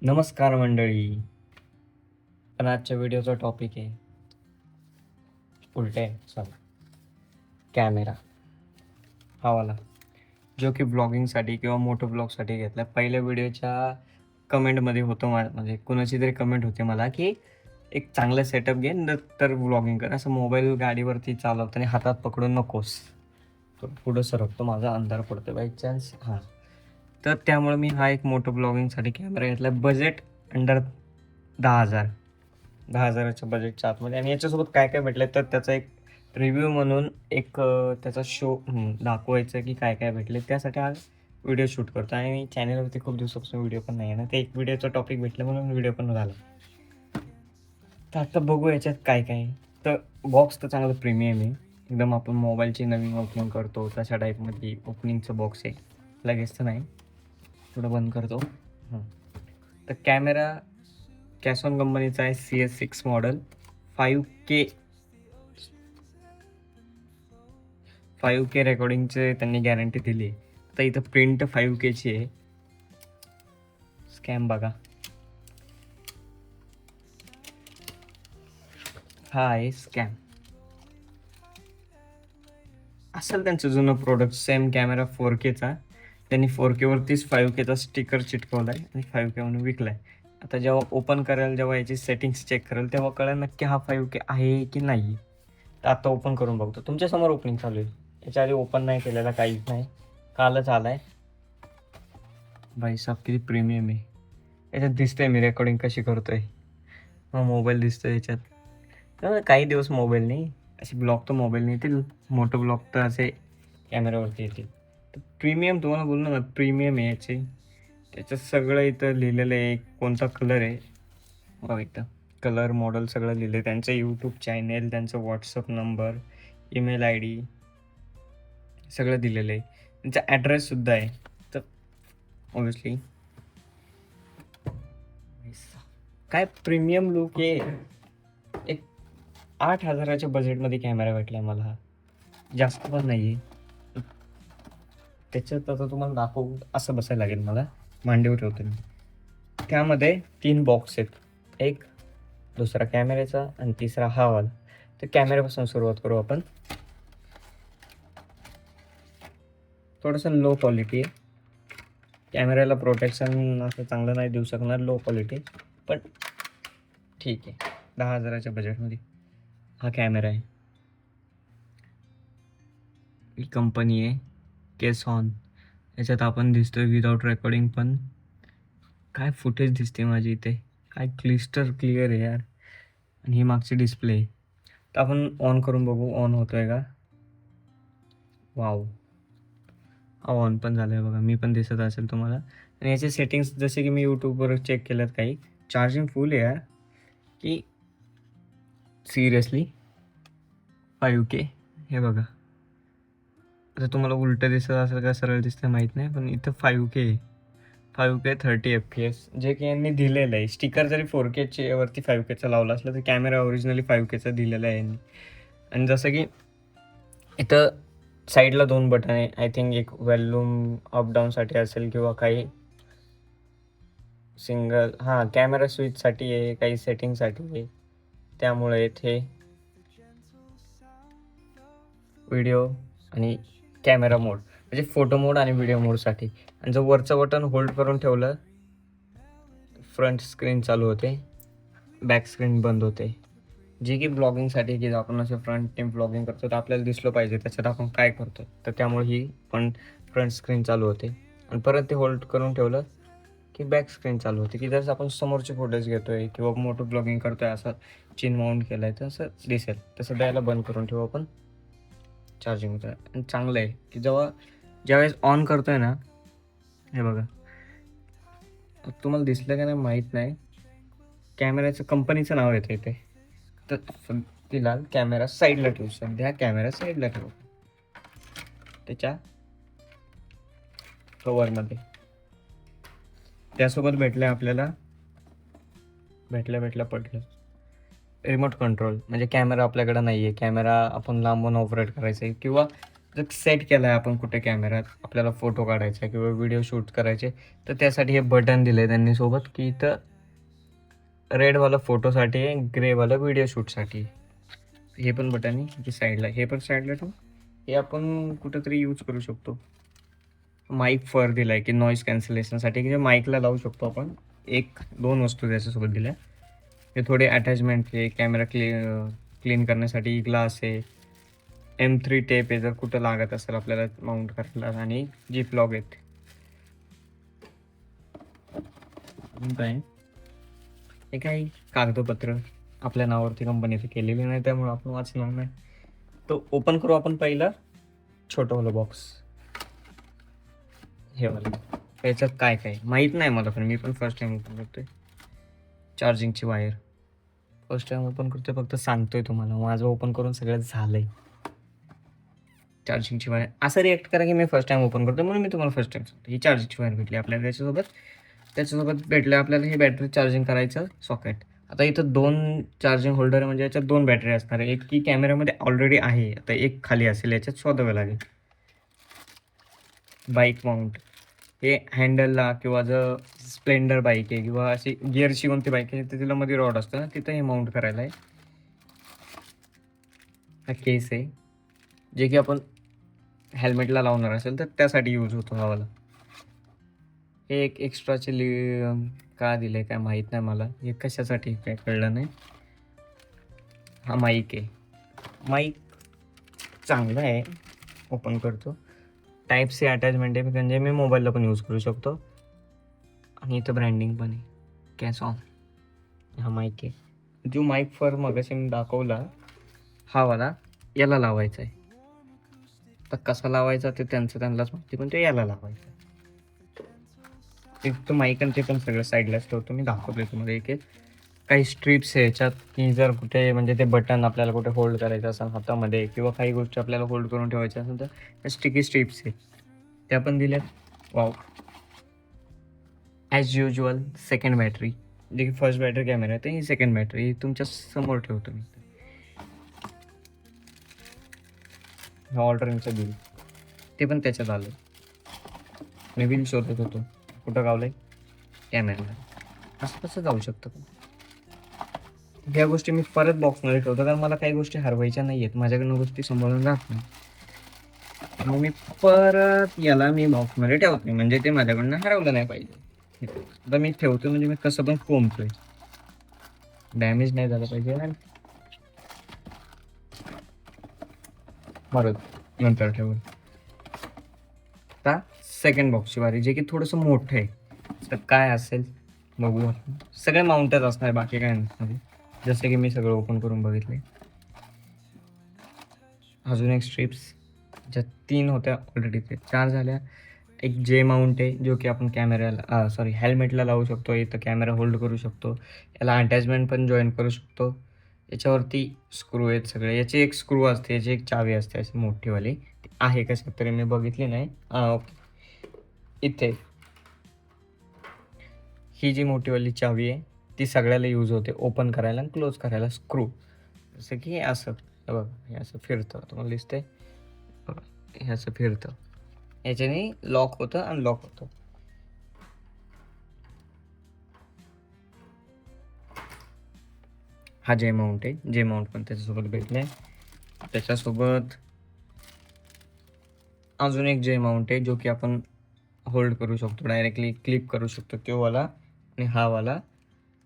नमस्कार मंडळी. पण आजच्या व्हिडिओचा टॉपिक आहे उलटे सॉरी कॅमेरा हा वाला, जो की ब्लॉगिंगसाठी किंवा मोठं ब्लॉगसाठी घेतला. पहिल्या व्हिडिओच्या कमेंटमध्ये होतं म्हणजे कुणाची तरी कमेंट होते मला की एक चांगलं सेटअप घे तर ब्लॉगिंग कर, असं मोबाईल गाडीवरती चालवताना हातात पकडून नकोस. तो पुढं सरकतो, माझा अंधार पडतो बाय चान्स. हां, तर त्यामुळे मी हा एक मोठं ब्लॉगिंगसाठी कॅमेरा घेतला. बजेट अंडर 10,000च्या बजेटच्या आतमध्ये. आणि याच्यासोबत काय काय भेटलं तर त्याचा एक रिव्ह्यू म्हणून एक त्याचा शो दाखवायचं की काय काय भेटले, त्यासाठी हा व्हिडिओ शूट करतो. आणि चॅनलवरती खूप दिवसापासून व्हिडिओ पण नाही आहे ना, ते एक व्हिडिओचा टॉपिक भेटलं म्हणून व्हिडिओ पण झाला. तर आता बघू याच्यात काय काय आहे. तर बॉक्स तर चांगलं प्रीमियम आहे एकदम. आपण मोबाईलची नवीन ओपनिंग करतो तशा टाईपमध्ये ओपनिंगचं बॉक्स आहे, लगेच तर नाही. थोडं बंद करतो. तर कॅमेरा कॅसॉन कंपनीचा आहे, CS6 मॉडेल. 5K 5K रेकॉर्डिंगचे त्यांनी गॅरंटी दिली आहे. आता इथं प्रिंट 5Kची आहे. स्कॅम बघा, हा आहे स्कॅम. असेल त्यांचं जुनं प्रोडक्ट, सेम कॅमेरा 4Kचा. त्यांनी 4Kवरतीच 5Kचा स्टिकर चिटकवला आहे आणि 5K म्हणून विकला आहे. आता जेव्हा ओपन करेल, जेव्हा याची सेटिंग्स चेक करेल, तेव्हा कळेल नक्की हा 5K आहे की नाही. तर आता ओपन करून बघतो. तुमच्यासमोर ओपनिंग चालू आहे. याच्या आधी ओपन नाही केलेला, काहीच नाही, कालच आला आहे. भाई साहब किती प्रीमियम आहे. याच्यात दिसतंय मी रेकॉर्डिंग कशी करतोय. मग मोबाईल दिसतोय याच्यात. तर काही दिवस मोबाईल नाही, असे ब्लॉग तर मोबाईल नाही येतील, मोठं ब्लॉग तर असे कॅमेऱ्यावरती येतील. तर प्रीमियम तुम्हाला बोललो ना, प्रीमियम आहे याचे. त्याच्यात सगळं इथं लिहिलेलं आहे, कोणता कलर आहे बघ, इथं कलर मॉडेल सगळं लिहिलं आहे. त्यांचं यूट्यूब चॅनेल, त्यांचं व्हॉट्सअप नंबर, ईमेल ID सगळं दिलेलं आहे. त्यांचा ॲड्रेससुद्धा आहे. तर ऑब्विसली काय प्रीमियम लुक आहे. एक 8,000च्या बजेटमध्ये कॅमेरा भेटला आहे मला, जास्त पण नाही आहे. त्याच्यात आता तुम्हाला दाखवू असं बसायला लागेल मला, मांडीवर ठेवतो मी. त्यामध्ये 3 बॉक्स आहेत, एक दुसरा कॅमेऱ्याचा आणि तिसरा हा वाला. तर कॅमेऱ्यापासून सुरुवात करू आपण. थोडंसं लो क्वालिटी आहे कॅमेऱ्याला, प्रोटेक्शन असं चांगलं नाही देऊ शकणार, लो क्वालिटी, पण ठीक आहे. 10,000च्या बजेटमध्ये हा कॅमेरा आहे. ही कंपनी आहे कॅसॉन. याच्यात आपण दिसतोय विदाउट रेकॉर्डिंग, पण काय फुटेज दिसते माझी इथे, काय क्लिस्टर क्लिअर आहे यार. आणि ही मागची डिस्प्ले आहे. तर आपण ऑन करून बघू, ऑन होतोय का. वाव, हा ऑन पण झालं आहे बघा, मी पण दिसत असेल तुम्हाला. आणि याचे सेटिंग्स जसे की मी यूट्यूबवर चेक केल्यात काही, चार्जिंग फुल आहे यार की सिरियसली. 5K हे बघा. आता तुम्हाला उलटं दिसत असेल का सरळ दिसतं माहीत नाही, पण इथं 5K 30 FPS जे की यांनी दिलेलं आहे. स्टिकर जरी 4Kचे वरती 5Kचा लावला असला तर कॅमेरा ओरिजिनली 5Kचा दिलेला आहे यांनी. आणि जसं की इथं साईडला 2 बटन आहे, आय थिंक एक व्हॉल्यूम अप डाऊनसाठी असेल किंवा काही सिंगल, हां कॅमेरा स्विचसाठी आहे, काही सेटिंगसाठी आहे. त्यामुळे इथे व्हिडिओ आणि कॅमेरा मोड म्हणजे फोटो मोड आणि व्हिडिओ मोडसाठी. आणि जर वरचं बटन होल्ड करून ठेवलं, फ्रंट स्क्रीन चालू होते, बॅक स्क्रीन बंद होते. जे की ब्लॉगिंगसाठी, की आपण असं फ्रंट टीम ब्लॉगिंग करतो तर आपल्याला दिसलं पाहिजे त्याच्यात आपण काय करतो. तर त्यामुळे ही पण फ्रंट स्क्रीन चालू होते. आणि परत ते होल्ड करून ठेवलं की बॅक स्क्रीन चालू होते, की जसं आपण समोरचे फोटोज घेतोय किंवा मोठं ब्लॉगिंग करतोय, असं चिन माउंट केलं आहे तर असं दिसेल. तसं द्यायला बंद करून ठेवू आपण. चार्जिंग होतं. आणि चांगलं आहे की ज्यावेळेस ऑन करतोय ना, हे बघा, तुम्हाला दिसलं का नाही माहीत नाही, कॅमेऱ्याचं कंपनीचं नाव येतं इथे. तर तिला कॅमेरा साईडला ठेवू, सध्या कॅमेरा साईडला ठेवू त्याच्या कवरमध्ये. त्यासोबत आपल्याला भेटल्या पडलं रिमोट कंट्रोल. म्हणजे कॅमेरा आपल्याकडे नाही आहे, कॅमेरा आपण लांबून ऑपरेट करायचा आहे किंवा जर सेट केला आहे आपण कुठे कॅमेरात आपल्याला फोटो काढायचा किंवा व्हिडिओ शूट करायचे, तर त्यासाठी हे बटन दिले त्यांनी सोबत, की इथं रेडवाला फोटोसाठी आहे, ग्रेवाला व्हिडिओ शूटसाठी. हे पण बटन आहे की साईडला, हे पण साईडला ठेवू. हे आपण कुठेतरी यूज करू शकतो. माईक फर दिलाय की नॉईज कॅन्सलेशनसाठी, की माईकला लावू शकतो आपण. एक दोन वस्तू त्याच्यासोबत दिल्या. हे थोडे अटॅचमेंट आहे, कॅमेरा क्लीन करण्यासाठी ग्लास आहे, M3 टेप आहे जर कुठं लागत असेल आपल्याला माउंट करायला, आणि जिप लॉक आहेत. काय हे काही कागदपत्र आपल्या नावावरती कंपनीचे केलेली नाही, त्यामुळे आपण वाचणार नाही. तो ओपन करू आपण पहिला छोटंवालं बॉक्स. हे वाला याच्यात काय काय माहीत नाही मला, पण मी पण फर्स्ट टाइम ओपन करतोय. चार्जिंगची वायर फर्स्ट टाइम ओपन करतोय, फक्त सांगतोय तुम्हाला. माझं ओपन करून सगळं झालंय. चार्जिंगची वायर असं रिॲक्ट करा की मी फर्स्ट टाइम ओपन करतो म्हणून मी तुम्हाला फर्स्ट टाइम सांगतो. ही चार्जिंगची वायर भेटली आपल्याला. त्याच्यासोबत भेटलं आपल्याला हे बॅटरी चार्जिंग करायचं सॉकेट. आता इथं 2 चार्जिंग होल्डर, म्हणजे याच्यात 2 बॅटरी असणार आहे. एक की कॅमेऱ्यामध्ये ऑलरेडी आहे, आता एक खाली असेल, याच्यात शोधावं लागेल. बाईक माउंट, हे हँडलला, किंवा जर स्प्लेंडर बाईक आहे किंवा अशी गिअरची कोणती बाईक आहे तर तिला मध्ये रॉड असतं ना, तिथं हे माउंट करायला आहे. हा केस आहे जे की आपण हेल्मेटला लावणार असेल तर त्यासाठी यूज होतो हा वाला. हे एक एक्स्ट्राचे का दिले काय माहीत नाही मला, हे कशासाठी काय कळलं नाही. हा माईक आहे. माईक चांगला आहे, ओपन करतो. टाईप सी अटॅचमेंट आहे, म्हणजे मी मोबाईलला पण यूज करू शकतो. आणि इथं ब्रँडिंग पण आहे, कॅस ऑन. हा माईक आहे. जो माईक फर मगाशी मी दाखवला हा वाला, याला लावायचा आहे. तर कसा लावायचा ते त्यांनाच माहिती, पण ते याला लावायचं. एक तो माईक आणि ते पण सगळं साईडलाच ठेवतो मी, दाखवतोय तुम्हाला एक एक. काही स्ट्रिप्स आहे याच्यात, की जर कुठे म्हणजे ते बटन आपल्याला कुठे होल्ड करायचं असेल हातामध्ये, किंवा काही गोष्टी आपल्याला होल्ड करून ठेवायच्या असेल तर त्या स्टिकी स्ट्रिप्स आहे त्या पण दिल्यात. Wow. As usual second battery, जे की फर्स्ट बॅटरी कॅमेरा आहे, ही सेकंड बॅटरी तुमच्या समोर ठेवतो मी. ऑर्डरिंगचं बिल ते पण त्याच्यात आलं. मी बिल शोधत होतो कुठं गावलंय, कॅमेऱ्याला. असं कसं जाऊ शकतं. ह्या गोष्टी मी परत बॉक्समध्ये ठेवतो, कारण मला काही गोष्टी हरवायच्या नाही आहेत, माझ्याकडनं गोष्टी सांभाळून राहत नाही. मग मी परत याला मी बॉक्समध्ये ठेवतोय, म्हणजे ते माझ्याकडनं हरवलं नाही पाहिजे. आता मी ठेवतो म्हणजे मी कसं पण कोंबतोय, डॅमेज नाही झालं पाहिजे. आणि परत नंतर ठेवून आता सेकंड बॉक्सची वारी, जे की थोडंसं मोठं आहे. तर काय असेल बघू. सगळे माउंटच असणार, बाकी काय नसणार, जसे की मी सगळं ओपन करून बघितले. अजून एक स्ट्रिप्स, ज्या 3 होत्या ऑलरेडी, ते 4 झाल्या. एक जे माउंट आहे जो की आपण कॅमेऱ्याला हेल्मेटला लावू शकतो. इथं कॅमेरा होल्ड करू शकतो. याला अटॅचमेंट पण जॉईन करू शकतो. याच्यावरती स्क्रू आहेत सगळे. याची एक स्क्रू असते, याची एक चावी असते अशी मोठीवाली, ती आहे कशात तरी मी बघितली नाही. ओके, इथे ही जी मोठीवाली चावी आहे ती सगळ्याला यूज होते, ओपन करायला आणि क्लोज करायला. स्क्रू जसं की असं, बघा हे असं फिरतं, तुम्हाला दिसतंय बघा, हे असं फिरतं, याच्याने लॉक होतं, अनलॉक होतं. हा जे माउंट आहे, जे माउंट पण त्याच्यासोबत भेटले. त्याच्यासोबत अजून एक जे माउंट आहे जो की आपण होल्ड करू शकतो, डायरेक्टली क्लिप करू शकतो, तो वाला. आणि हा वाला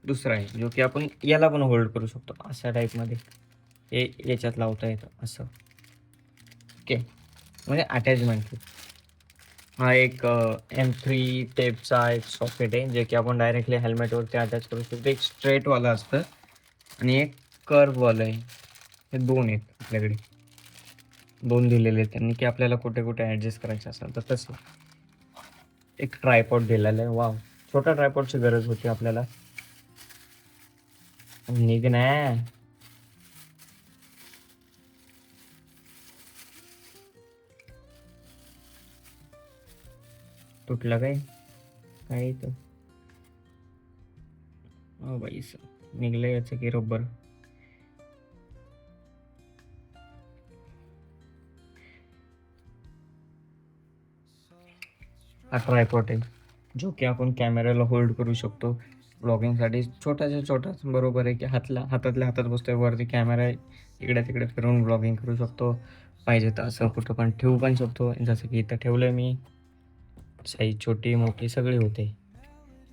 दुसरा आहे जो की आपण याला पण होल्ड करू शकतो अशा टाईपमध्ये. हे याच्यात लावता येतं असं. ओके, म्हणजे अटॅचमेंट. हा एक M3 टेपचा एक सॉकेट आहे, जे की आपण डायरेक्टली हेल्मेटवरती अटॅच करू शकतो. एक स्ट्रेटवालं असतं आणि एक कर्ववालं आहे. हे 2 आहेत आपल्याकडे, 2 दिलेले आहेत त्यांनी, की आपल्याला कुठे कुठे ॲडजस्ट करायचं असेल तर तसं. एक ट्रायपॉड दिलेला आहे. वाव, छोटा ट्रायपॉडची गरज होती आपल्याला. निघ ना. तुटलं काय काय इथं. हो बाई, निघलं याचं की रबर. हा ट्रायपॉड आहे, जो की आपण कॅमेऱ्याला होल्ड करू शकतो ब्लॉगिंगसाठी. छोटाच्या छोटाच, बरोबर आहे की हातातल्या हातात बसतोय, वरती कॅमेरा आहे, इकडे तिकडे फिरून ब्लॉगिंग करू शकतो. पाहिजे तर असं कुठं पण ठेवू पण शकतो, जसं की इथं ठेवलं मी. साईज छोटी मोठी सगळी होते.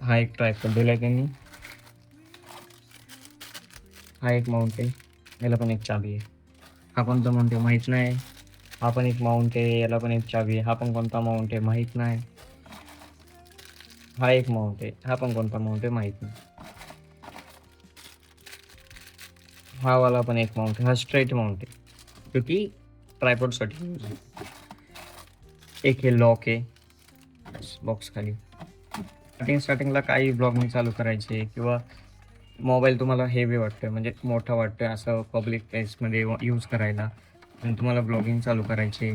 हा एक ट्रायपॉड दिला आहे त्यांनी. हा एक माउंट आहे, याला पण एक चाबी आहे. हा कोणता माउंट आहे माहीत नाही. हा पण एक माउंट आहे, याला पण एक चाबी आहे. हा पण कोणता माउंट आहे माहीत नाही. हा एक माउंट आहे, हा पण कोणता माउंट आहे माहीत नाही. हा वाला पण एक माउंट आहे, हा स्ट्रेट माउंट आहे, क्योंकि ट्रायपॉडसाठी यूज आहे. एक हे लॉक आहे बॉक्स खाली. स्टार्टिंगला काही ब्लॉगिंग चालू करायचे किंवा मोबाईल तुम्हाला हेवी वाटतोय, म्हणजे मोठा वाटतोय असं पब्लिक प्लेसमध्ये यूज करायला, आणि तुम्हाला ब्लॉगिंग चालू करायचे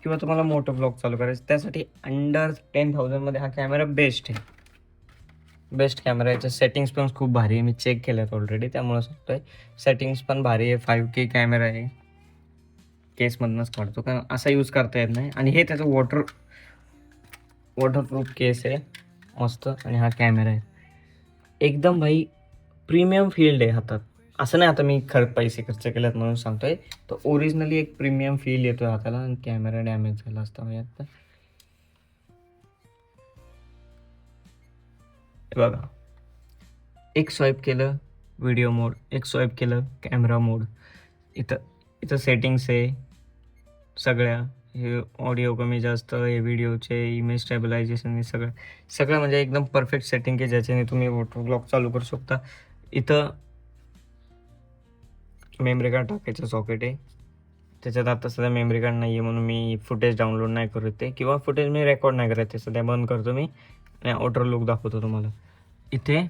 किंवा तुम्हाला मोठं ब्लॉग चालू करायचं, त्यासाठी अंडर 10,000मध्ये हा कॅमेरा बेस्ट आहे. Best camera. याच्या सेटिंग्स पण खूप भारी आहे, मी चेक केल्यात ऑलरेडी, त्यामुळे सांगतोय. सेटिंग्स पण भारी आहे. 5K कॅमेरा आहे. केसमधनंच काढतो, कारण असा यूज करता येत नाही. आणि हे त्याचं वॉटरप्रूफ केस आहे मस्त. आणि हा कॅमेरा आहे एकदम भाई प्रीमियम फील्ड आहे हातात. असं नाही आता मी पैसे खर्च केलेत म्हणून सांगतोय, तर ओरिजिनली एक प्रीमियम फील येतोय हाताला. आणि कॅमेरा डॅमेज झाला असता म्हणजे आता बघा, एक स्वाईप केलं व्हिडिओ मोड, एक स्वाईप केलं कॅमेरा मोड. इथं इथं सेटिंग्स आहे सगळ्या. हे ऑडिओ कमी जास्त, हे व्हिडिओचे इमेज स्टॅबिलायझेशन, हे सगळं सगळं म्हणजे एकदम परफेक्ट सेटिंग आहे, ज्याच्याने तुम्ही वॉटर ब्लॉग चालू करू शकता. इथं मेमरी कार्ड टाकायचं सॉकेट आहे. त्याच्यात आता सध्या मेमरी कार्ड नाही आहे, म्हणून मी फुटेज डाउनलोड नाही करत ते, किंवा फुटेज मी रेकॉर्ड नाही करत ते, सध्या बंद करतो मी आणि आउटर लुक दाखवतो तुम्हाला. इथे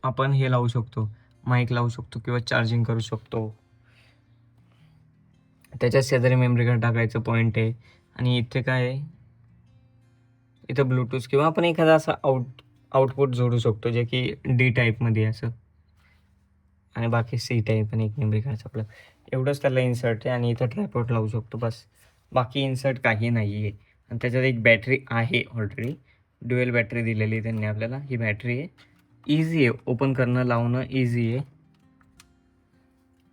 आपण हे लावू शकतो, माईक लावू शकतो किंवा चार्जिंग करू शकतो. त्याच्यात शेजारी मेमरी कार्ड टाकायचं पॉईंट आहे. आणि इथे काय आहे, इथं ब्लूटूथ किंवा आपण एखादा असा आउटपुट जोडू शकतो, जे की डी टाईपमध्ये असं. आणि बाकी सी टाईप आणि एक मेमरी कार्डचं आपलं एवढंच त्याला इन्सर्ट आहे. आणि इथं ट्रायपॉड लावू शकतो बस, बाकी इन्सर्ट काही नाही आहे. आणि त्याच्यात एक बॅटरी आहे ऑलरेडी, ड्युएल बॅटरी दिलेली आहे त्यांनी आपल्याला. ही बॅटरी आहे, इझी आहे ओपन करणं, लावणं इझी आहे.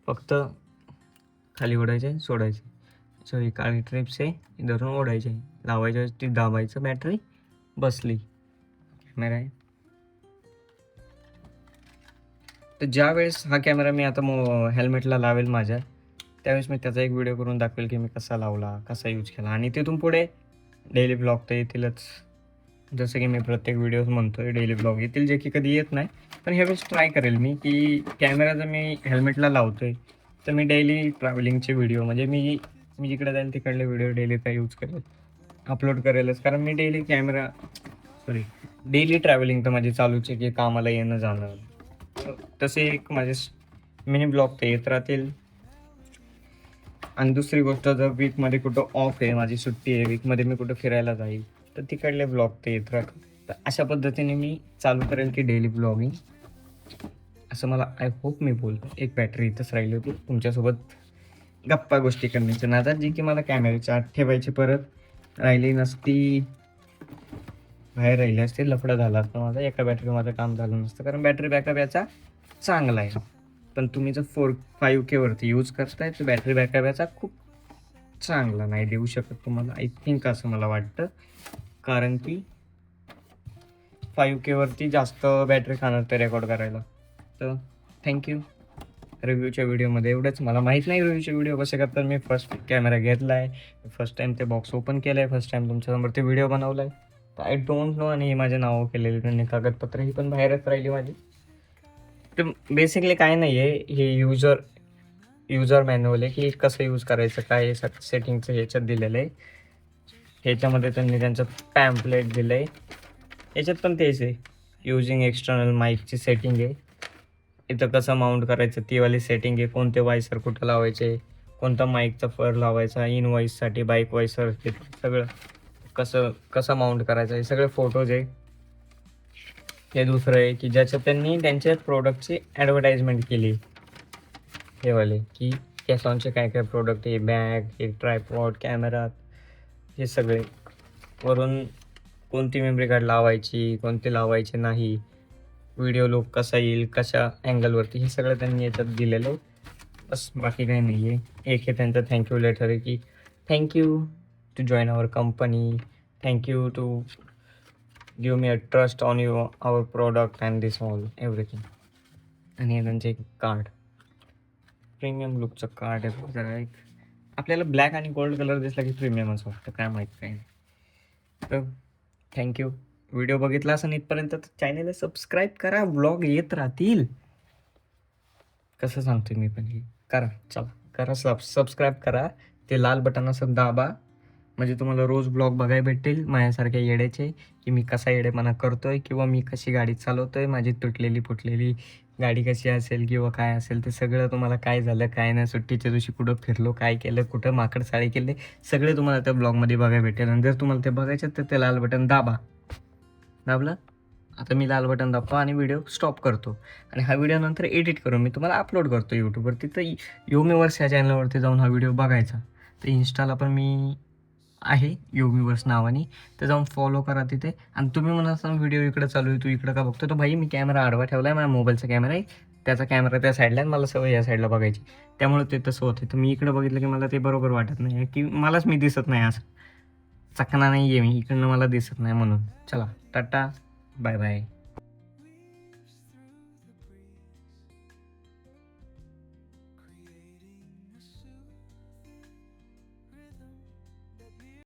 फक्त खाली ओढायचे, सोडायचे. सो ही काळी ट्रिप्स आहे, धरून ओढायचे, लावायच्या ती दाबायचं, बॅटरी बसली. कॅमेरा आहे. तर ज्या वेळेस हा कॅमेरा मी आता हेल्मेटला लावेल माझ्या, त्यावेळेस मी त्याचा एक व्हिडिओ करून दाखवेल की मी कसा लावला, कसा यूज केला. आणि तिथून पुढे डेली ब्लॉग तर येतीलच, जसं की मी प्रत्येक व्हिडिओ म्हणतोय डेली ब्लॉग येतील, जे की कधी येत नाही. पण ह्यावेळेस ट्राय करेल मी की कॅमेरा जर मी हेल्मेटला लावतोय, तर मी डेली ट्रॅव्हलिंगचे व्हिडिओ, म्हणजे मी जिकडे जाईल तिकडले व्हिडिओ डेली त्या यूज करेल, अपलोड करेलच. कारण मी डेली ट्रॅव्हलिंग तर माझी चालूच आहे, की कामाला येणं जाणं. तसे एक माझे मिनी ब्लॉग तर येत राहतील. आणि दुसरी गोष्ट, जर वीकमध्ये कुठं ऑफ आहे, माझी सुट्टी आहे, वीकमध्ये मी कुठं फिरायला जाईल, तर तिकडले ब्लॉग ते येत राहतील. तर अशा पद्धतीने मी चालू करेल की डेली ब्लॉगिंग. असं मला आय होप मी बोलतो. एक बॅटरी इथंच राहिली होती तुमच्यासोबत गप्पा गोष्टी करण्याच्या नादात, जी की मला कॅमेऱ्याच्या आत ठेवायची परत राहिली नसती, बाहेर राहिली असते, लफडा झाला असता माझा. एका बॅटरी माझं काम झालं नसतं, कारण बॅटरी बॅकअप याचा चांगला आहे. पण तुम्ही जर 5K वरती यूज करताय, तर बॅटरी बॅकअप याचा खूप चांगला नाही देऊ शकत तुम्हाला, आय थिंक, असं मला वाटतं. कारण की 5K वरती जास्त बॅटरी खाणार ते रेकॉर्ड करायला. तर थँक्यू. रिव्ह्यूच्या व्हिडिओमध्ये एवढंच. मला माहीत नाही रिव्ह्यूचे व्हिडिओ कसे करतात. मी फर्स्ट कॅमेरा घेतला आहे, फर्स्ट टाईम ते बॉक्स ओपन केलं आहे, फर्स्ट टाईम तुमच्यासमोर ते व्हिडिओ बनवला आहे, तर आय डोंट नो. आणि माझे नावं केलेले त्यांनी, कागदपत्र ही पण बाहेरच राहिली माझी. तर बेसिकली काय नाही आहे, हे युजर मॅन्युअल आहे की कसं यूज करायचं, काय सेटिंगचं ह्याच्यात दिलेलं आहे. ह्याच्यामध्ये त्यांनी त्यांचं पॅम्पलेट दिलं आहे, याच्यात पण तेच आहे. युजिंग एक्सटर्नल माईकची सेटिंग आहे, इथं कसं माउंट करायचं तीवाली सेटिंग आहे, कोणते वायसर कुठं लावायचे, कोणता माईकचा फर लावायचा, इन वॉईससाठी बाईक वॉईसर, हे सगळं कसं माउंट करायचं, हे सगळे फोटोज आहे. हे दुसरं आहे की ज्याच्यात त्यांनी त्यांच्या प्रोडक्टची ॲडव्हर्टाइजमेंट केली, हे वाले की कॅसॉनचे काय काय प्रोडक्ट आहे, बॅग, हे ट्रायपॉड, कॅमेरा, हे सगळे. वरून कोणती मेमरी कार्ड लावायची, कोणती लावायची नाही, व्हिडिओ लुक कसा येईल, कशा अँगलवरती, हे सगळं त्यांनी याच्यात दिलेलं आहे. बस बाकी काही नाही आहे. एक हे त्यांचं थँक्यू लेटर आहे की thank you to join our company, thank you to give me a trust on you our product and this all everything. आणि हे त्यांचे एक कार्ड, प्रीमियम लुकचं कार्ड आहे. जरा एक आपल्याला ब्लॅक आणि गोल्ड कलर दिसला की प्रीमियमच वाटतं, काय माहीत काही नाही. तर थँक्यू. व्हिडिओ बघितला असेल इथपर्यंत तर चॅनलला सबस्क्राईब करा, व्लॉग येत राहतील. कसं सांगतोय मी पण हे करा, चला करा, सबस्क्राईब करा, ते लाल बटन असं दाबा, म्हणजे तुम्हाला रोज ब्लॉग बघायला भेटतील माझ्यासारख्या येड्याचे, की मी कसा येडेपणा करतोय किंवा मी कशी गाडी चालवतोय, माझी तुटलेली फुटलेली गाडी कशी असेल किंवा काय असेल ते सगळं, तुम्हाला काय झालं काय नाही, सुट्टीच्या दिवशी कुठं फिरलो, काय केलं, कुठं माकड साडी केले, सगळे तुम्हाला त्या ब्लॉगमध्ये बघायला भेटेल. आणि जर तुम्हाला ते बघायचं तर ते लाल बटन दाबा. दाबलं, आता मी लाल बटन दाबतो आणि व्हिडिओ स्टॉप करतो आणि हा व्हिडिओ नंतर एडिट करून मी तुम्हाला अपलोड करतो यूट्यूबवरती. तर योमीवर्स या चॅनलवरती जाऊन हा व्हिडिओ बघायचा. तर इन्स्टाला पण मी आहे योमीवर्स नावाने, तर जाऊन फॉलो करा तिथे. आणि तुम्ही म्हणा असं व्हिडिओ इकडं चालू आहे, तू इकडं का बघतो, तर भाई मी कॅमेरा आडवा ठेवला आहे, माझ्या मोबाईलचा कॅमेरा आहे, त्याचा कॅमेरा त्या साईडला आहे, मला सवय या साईडला बघायची, त्यामुळे ते तसं होतं. तर मी इकडं बघितलं की मला ते बरोबर वाटत नाही, की मलाच मी दिसत नाही, असं चकना नाही आहे मी, इकडनं मला दिसत नाही म्हणून. चला टाटा, बाय बाय.